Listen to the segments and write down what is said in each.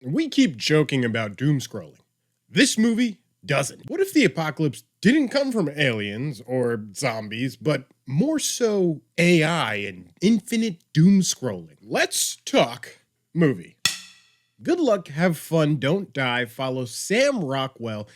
We keep joking about doomscrolling. This movie doesn't. What if the apocalypse didn't come from aliens or zombies, but more so AI and infinite doomscrolling? Let's talk movie. Good luck, have fun, don't die follows Sam Rockwell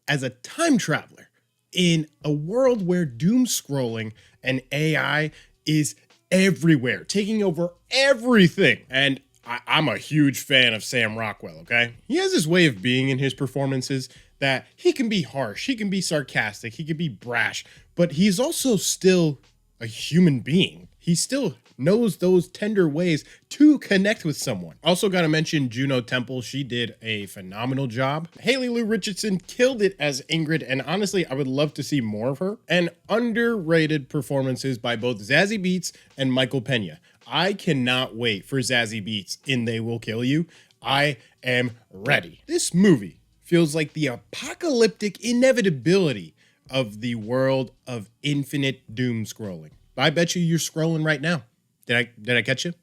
as a time traveler in a world where doomscrolling and AI is everywhere, taking over everything. And I'm a huge fan of Sam Rockwell, okay? He has this way of being in his performances that he can be harsh, he can be sarcastic, he can be brash, but he's also still a human being. He still knows those tender ways to connect with someone. Also got to mention Juno Temple. She did a phenomenal job. Haley Lou Richardson killed it as Ingrid, and honestly, I would love to see more of her. And underrated performances by both Zazie Beetz and Michael Pena. I cannot wait for Zazie Beetz in They Will Kill You. I am ready. This movie feels like the apocalyptic inevitability of the world of infinite doom scrolling. I bet you're scrolling right now. Did I catch you?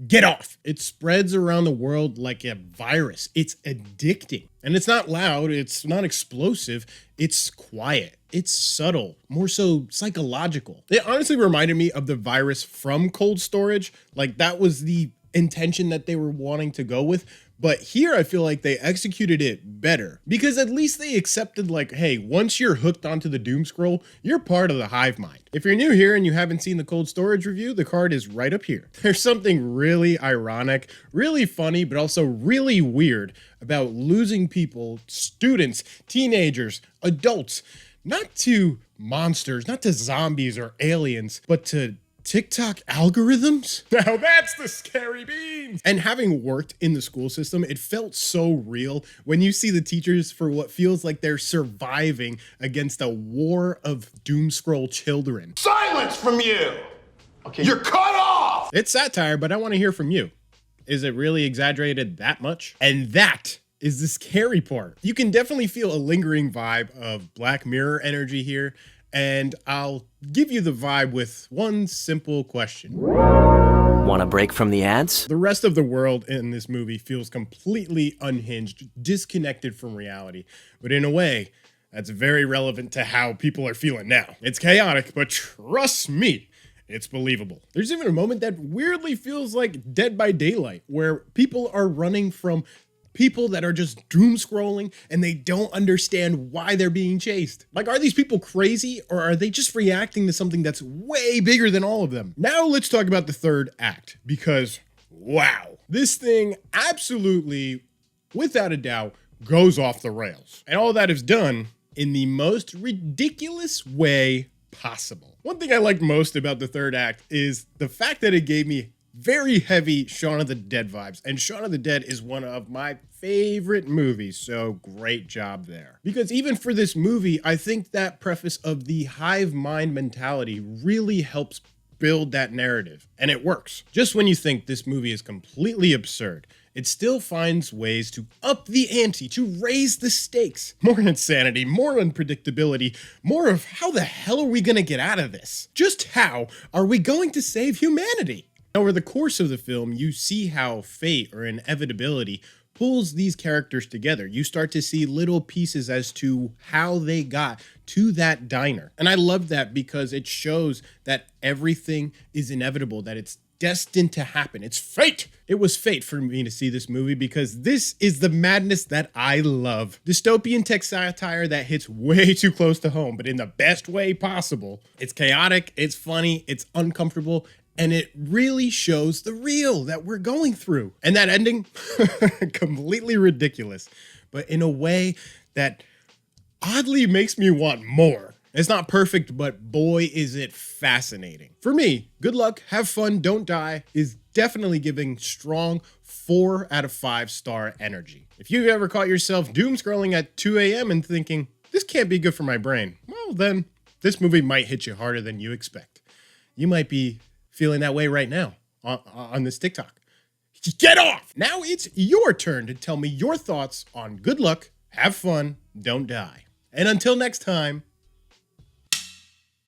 Get off. It spreads around the world like a virus. It's addicting. And it's not loud, it's not explosive, it's quiet. It's subtle, more so psychological. It honestly reminded me of the virus from Cold Storage. Like that was the intention that they were wanting to go with. But here I feel like they executed it better because at least they accepted like, hey, once you're hooked onto the doom scroll, you're part of the hive mind. If you're new here and you haven't seen the Cold Storage review, the card is right up here. There's something really ironic, really funny, but also really weird about losing people, students, teenagers, adults, not to monsters, not to zombies or aliens, but to TikTok algorithms? Now that's the scary beans. And having worked in the school system, it felt so real when you see the teachers for what feels like they're surviving against a war of doomscroll children. Silence from you! Okay. You're cut off! It's satire, but I want to hear from you. Is it really exaggerated that much? And that is the scary part. You can definitely feel a lingering vibe of Black Mirror energy here. And I'll give you the vibe with one simple question. Want a break from the ads? The rest of the world in this movie feels completely unhinged, disconnected from reality. But in a way, that's very relevant to how people are feeling now. It's chaotic, but trust me, it's believable. There's even a moment that weirdly feels like Dead by Daylight, where people are running from people that are just doom scrolling and they don't understand why they're being chased. Like, are these people crazy or are they just reacting to something that's way bigger than all of them? Now let's talk about the third act because, wow, this thing absolutely, without a doubt, goes off the rails. And all that is done in the most ridiculous way possible. One thing I liked most about the third act is the fact that it gave me very heavy Shaun of the Dead vibes. And Shaun of the Dead is one of my favorite movies, so great job there. Because even for this movie, I think that preface of the hive mind mentality really helps build that narrative, and it works. Just when you think this movie is completely absurd, it still finds ways to up the ante, to raise the stakes. More insanity, more unpredictability, more of how the hell are we gonna get out of this? Just how are we going to save humanity? Over the course of the film, you see how fate or inevitability pulls these characters together. You start to see little pieces as to how they got to that diner. And I love that because it shows that everything is inevitable, that it's destined to happen. It's fate. It was fate for me to see this movie because this is the madness that I love. Dystopian tech satire that hits way too close to home, but in the best way possible. It's chaotic, it's funny, it's uncomfortable, and it really shows the real that we're going through. And that ending, completely ridiculous, but in a way that oddly makes me want more. It's not perfect, but boy, is it fascinating. For me, Good Luck, Have Fun, Don't Die is definitely giving strong 4 out of 5 star energy. If you've ever caught yourself doom scrolling at 2 a.m. and thinking, this can't be good for my brain, well then, this movie might hit you harder than you expect. You might be feeling that way right now on this TikTok. Get off! Now it's your turn to tell me your thoughts on Good Luck, Have Fun, Don't Die. And until next time,